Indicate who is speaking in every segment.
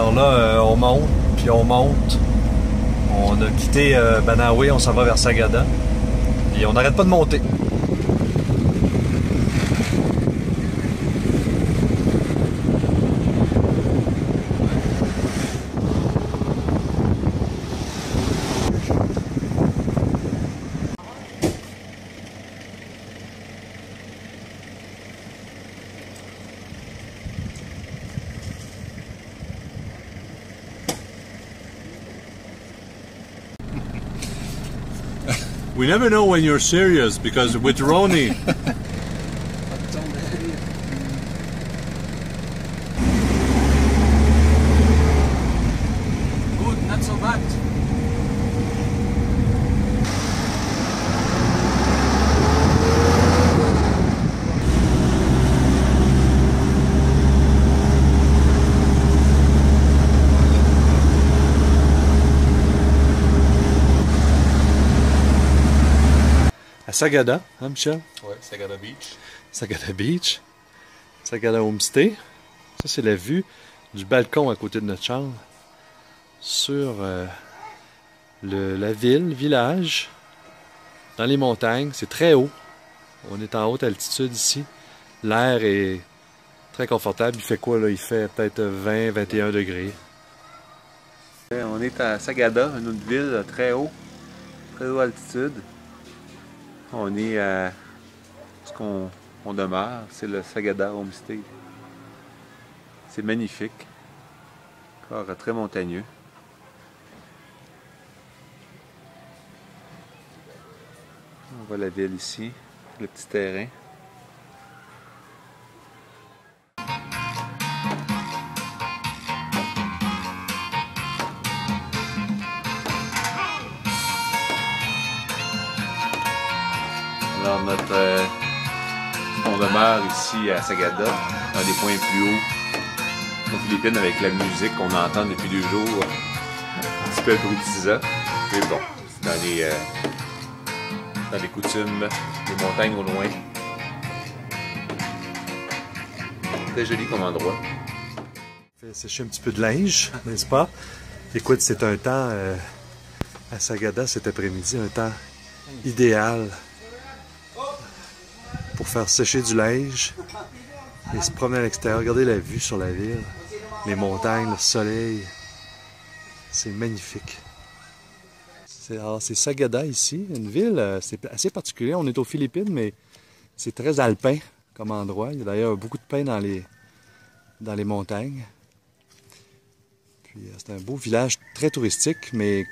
Speaker 1: Alors là, on monte, puis on monte. On a quitté Banahaw, on s'en va vers Sagada. Et on n'arrête pas de monter.
Speaker 2: We never know when you're serious because with Ronnie.
Speaker 3: Good, not so bad.
Speaker 1: À Sagada, hein Michel?
Speaker 3: Ouais, Sagada Beach.
Speaker 1: Sagada Beach. Sagada Homestay. Ça, c'est la vue du balcon à côté de notre chambre sur la ville, le village, dans les montagnes. C'est très haut. On est en haute altitude ici. L'air est très confortable. Il fait quoi là? Il fait peut-être 20, 21 degrés. On est à Sagada, une autre ville très haut altitude. On est à ce qu'on demeure, c'est le Sagada Homestay. C'est magnifique, encore très montagneux. On voit la ville ici, le petit terrain. Alors on demeure ici à Sagada, un des points plus hauts aux Philippines avec la musique qu'on entend depuis 2 jours, un petit peu abrutisant, mais bon, dans les coutumes, les montagnes au loin. Très joli comme endroit. Fait sécher un petit peu de linge, n'est-ce pas? Écoute, c'est un temps à Sagada cet après-midi, un temps idéal pour faire sécher du linge et se promener à l'extérieur. Regardez la vue sur la ville, les montagnes, le soleil. C'est magnifique. C'est Sagada ici, une ville, c'est assez particulier. On est aux Philippines, mais c'est très alpin comme endroit. Il y a d'ailleurs beaucoup de pins dans les montagnes. Puis c'est un beau village très touristique, mais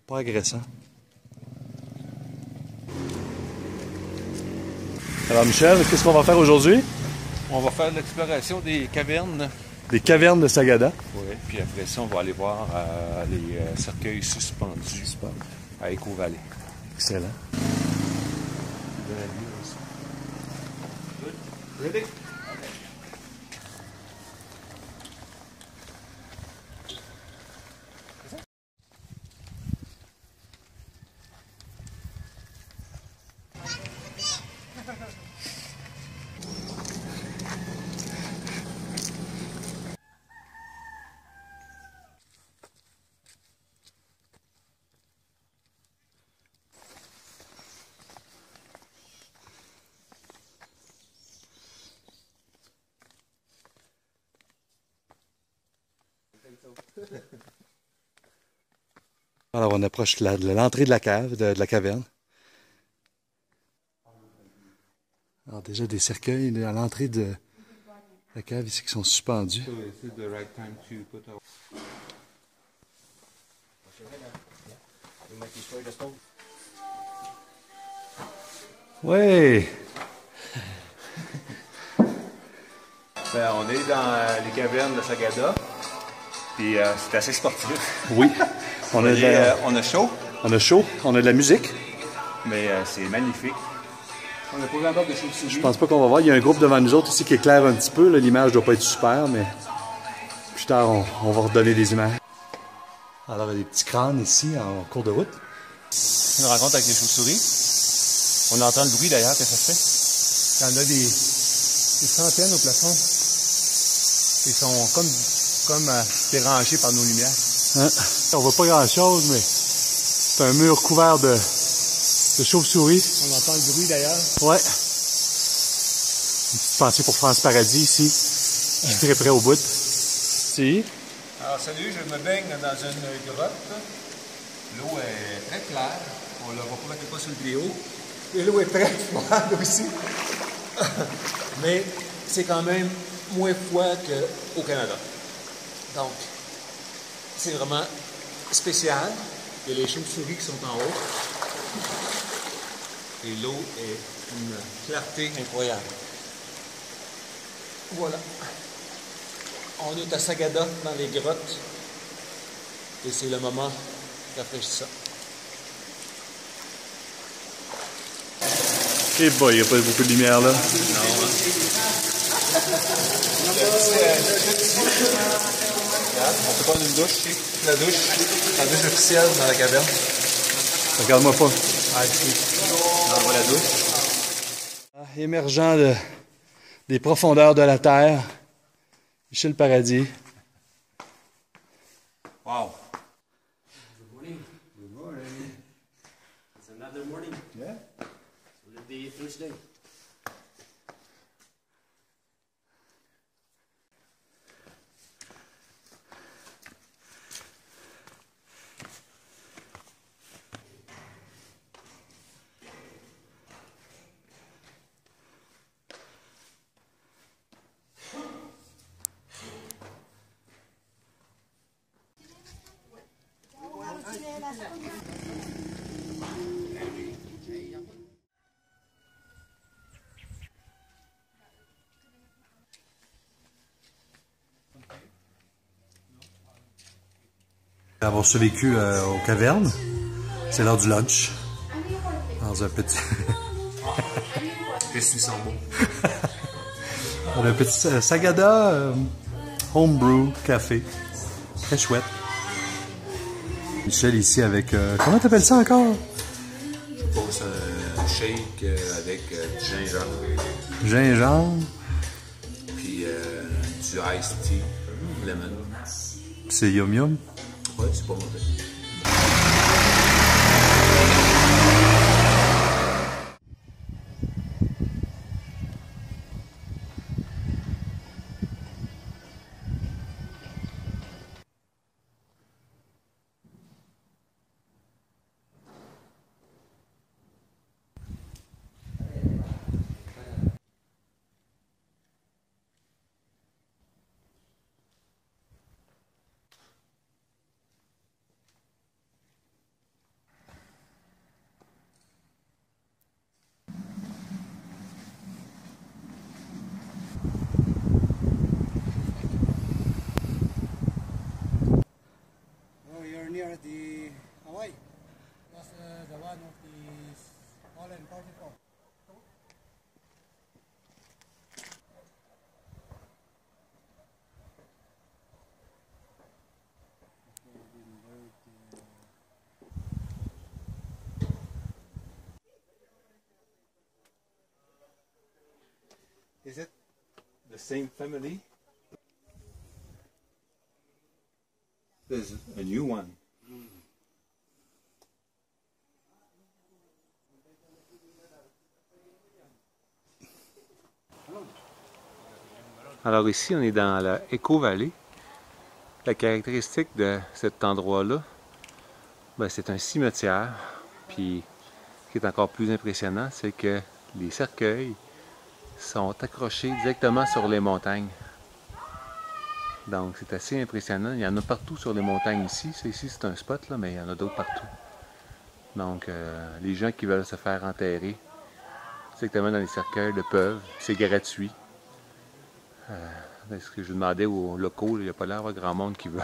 Speaker 1: pas agressant. Alors Michel, qu'est-ce qu'on va faire aujourd'hui?
Speaker 3: On va faire l'exploration des cavernes.
Speaker 1: Des cavernes de Sagada.
Speaker 3: Oui, puis après ça, on va aller voir les cercueils suspendus à Echo Valley.
Speaker 1: Excellent.
Speaker 3: Ready?
Speaker 1: Alors on approche de l'entrée de la cave, de la caverne. Alors déjà des cercueils à l'entrée de la cave ici qui sont suspendus. Ouais.
Speaker 3: Ben, on est dans les cavernes de Sagada. Puis c'est assez sportif.
Speaker 1: Oui. On a
Speaker 3: chaud.
Speaker 1: On a chaud, on a de la musique.
Speaker 3: Mais c'est magnifique. On a pas vu encore de chauves-souris.
Speaker 1: Je pense pas qu'on va voir. Il y a un groupe devant nous autres ici qui éclaire un petit peu. L'image doit pas être super, mais plus tard, on va redonner des images. Alors, il y a des petits crânes ici en cours de route.
Speaker 3: Une rencontre avec les chauves-souris. On entend le bruit d'ailleurs que ça se fait. Il y en a des centaines au plafond. Ils sont comme comme dérangé par nos lumières.
Speaker 1: Hein? On voit pas grand-chose, mais c'est un mur couvert de chauves-souris.
Speaker 3: On entend le bruit d'ailleurs.
Speaker 1: Ouais. Une petite pensée pour France Paradis ici. Je suis très près au bout. Si.
Speaker 3: Alors salut, je me baigne dans une grotte. L'eau est très claire. On ne la voit peut-être pas sur le vidéo. Et l'eau est très froide aussi. Mais c'est quand même moins froid qu'au Canada. Donc, c'est vraiment spécial. Il y a les chauves-souris qui sont en haut. Et l'eau est une clarté incroyable. Voilà. On est à Sagada, dans les grottes. Et c'est le moment rafraîchissant.
Speaker 1: Eh boy, il n'y a pas beaucoup de lumière là.
Speaker 3: Non, on peut prendre une douche ici. La douche officielle dans la caverne.
Speaker 1: Regarde-moi pas.
Speaker 3: Ah, ici. On voit la douche.
Speaker 1: Émergent des profondeurs de la Terre. Michel Paradis.
Speaker 3: Wow.
Speaker 4: Good morning. Good morning. It's another morning.
Speaker 3: Yeah.
Speaker 4: So it'll be Thursday.
Speaker 1: Avoir survécu aux cavernes, c'est l'heure du lunch. Dans un petit...
Speaker 3: Les Suisses sont beaux.
Speaker 1: un petit Sagada homebrew café. Très chouette. Michel ici avec... comment t'appelles ça encore?
Speaker 3: Je pose un shake avec du gingembre.
Speaker 1: Gingembre.
Speaker 3: Puis du iced tea, lemon.
Speaker 1: C'est yum yum.
Speaker 3: Ouais, c'est pas mauvais.
Speaker 5: You're near the Hawaii. That's the one of the Holland 44.
Speaker 3: Is it the same family? There's a new one. Alors ici, on est dans la Echo Valley. La caractéristique de cet endroit-là, ben, c'est un cimetière. Puis, ce qui est encore plus impressionnant, c'est que les cercueils sont accrochés directement sur les montagnes. Donc c'est assez impressionnant. Il y en a partout sur les montagnes ici. Ici c'est un spot, là, mais il y en a d'autres partout. Donc les gens qui veulent se faire enterrer directement dans les cercueils le peuvent. C'est gratuit. Ce que je demandais aux locaux, il n'y a pas l'air d'avoir grand monde qui veut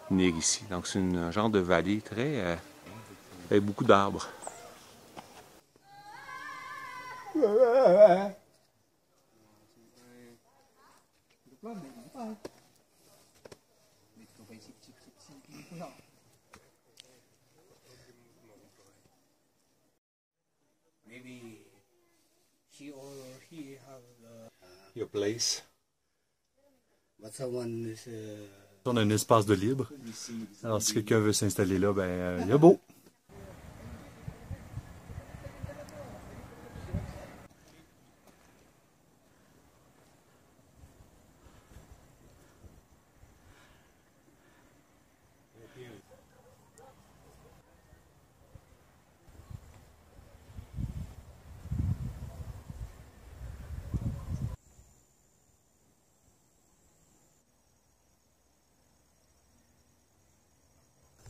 Speaker 3: venir ici. Donc c'est un genre de vallée très avec beaucoup d'arbres.
Speaker 5: Maybe she or he have
Speaker 3: Your place.
Speaker 5: But someone is
Speaker 1: On a un espace de libre. Alors, si quelqu'un veut s'installer là, ben, il y a beau.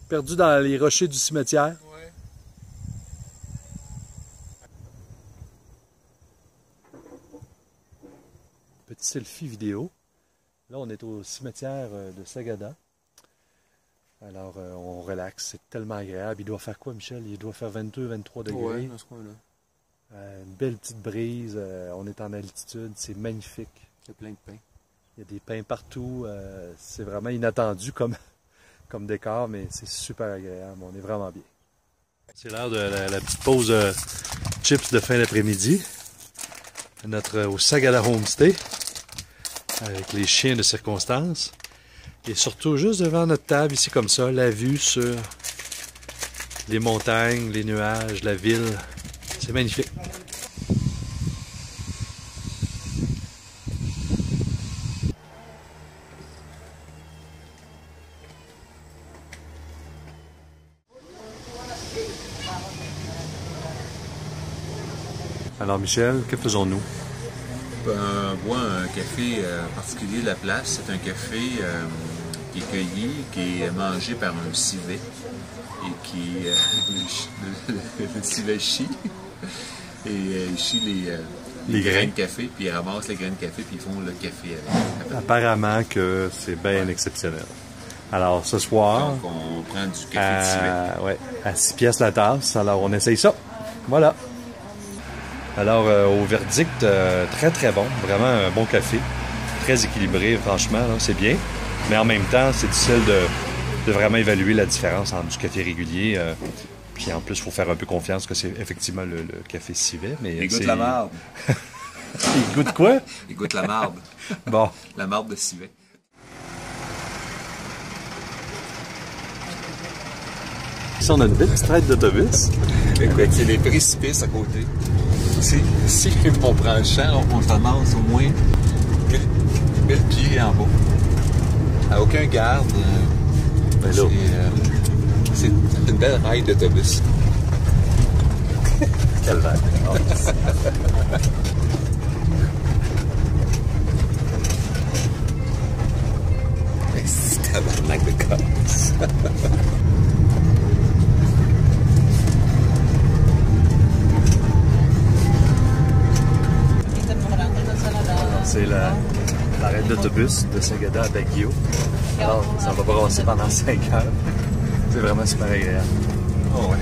Speaker 1: Perdu dans les rochers du cimetière.
Speaker 3: Ouais.
Speaker 1: Petit selfie vidéo. Là, on est au cimetière de Sagada. Alors, on relaxe. C'est tellement agréable. Il doit faire quoi, Michel? Il doit faire 22-23 degrés.
Speaker 4: Ouais, dans ce coin-là.
Speaker 1: Une belle petite brise. On est en altitude. C'est magnifique.
Speaker 4: Il y a plein de pain.
Speaker 1: Il y a des pins partout. C'est vraiment inattendu comme décor, mais c'est super agréable. On est vraiment bien. C'est l'heure de la petite pause chips de fin d'après-midi. Au Sagada Homestay, avec les chiens de circonstance. Et surtout, juste devant notre table, ici comme ça, la vue sur les montagnes, les nuages, la ville. C'est magnifique. Alors Michel, que faisons-nous?
Speaker 3: On boit un café particulier de la place. C'est un café qui est cueilli, qui est mangé par un civet et qui le civet chie et il chie les grains de café, puis ils ramassent les grains de café, puis ils font le café avec.
Speaker 1: Apparemment que c'est bien exceptionnel. Alors ce soir,
Speaker 3: donc on prend du café de civet.
Speaker 1: Ouais, à 6 pièces la tasse. Alors on essaye ça. Voilà. Alors, au verdict, très très bon. Vraiment un bon café. Très équilibré, franchement, c'est bien. Mais en même temps, c'est difficile de vraiment évaluer la différence entre du café régulier. Puis en plus, il faut faire un peu confiance que c'est effectivement le café civet. Mais
Speaker 3: Il goûte la marde.
Speaker 1: Il goûte quoi?
Speaker 3: Il goûte la marde.
Speaker 1: Bon.
Speaker 3: La marde de civet.
Speaker 1: Ici, on a une belle petite traite d'autobus.
Speaker 3: Écoute, c'est les précipices à côté. Si on prend le champ, on se ramasse au moins 1000 pieds en bas. À aucun garde.
Speaker 1: Ben là.
Speaker 3: C'est une belle ride d'autobus.
Speaker 1: Quelle vague.
Speaker 3: C'est tabarnak de casse.
Speaker 1: C'est l'arrêt d'autobus de Sagada à Baguio. Alors, ça va brasser pendant 5 heures. C'est vraiment super agréable.
Speaker 3: Oh ouais,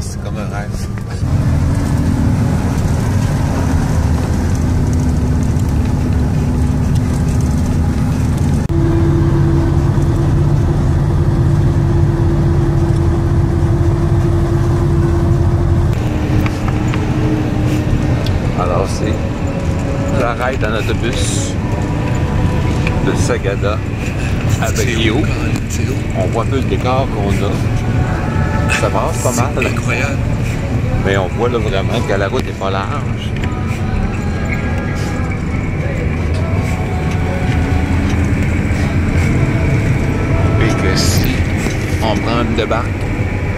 Speaker 3: c'est comme un rêve. Alors c'est l'arrêt en autobus de Sagada à Baguio. On voit un peu le décor qu'on a. Ça passe pas mal. Incroyable. Mais on voit là vraiment que la route n'est pas large. Et que si on prend une débarque,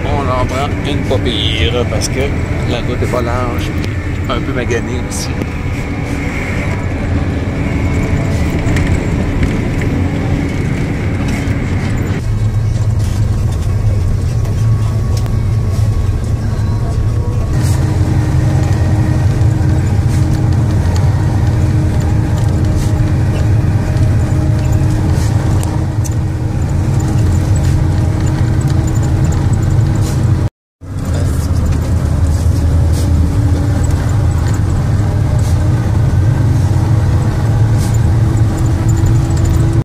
Speaker 3: on en prend une pas pire parce que la route n'est pas large. Un peu maganée aussi.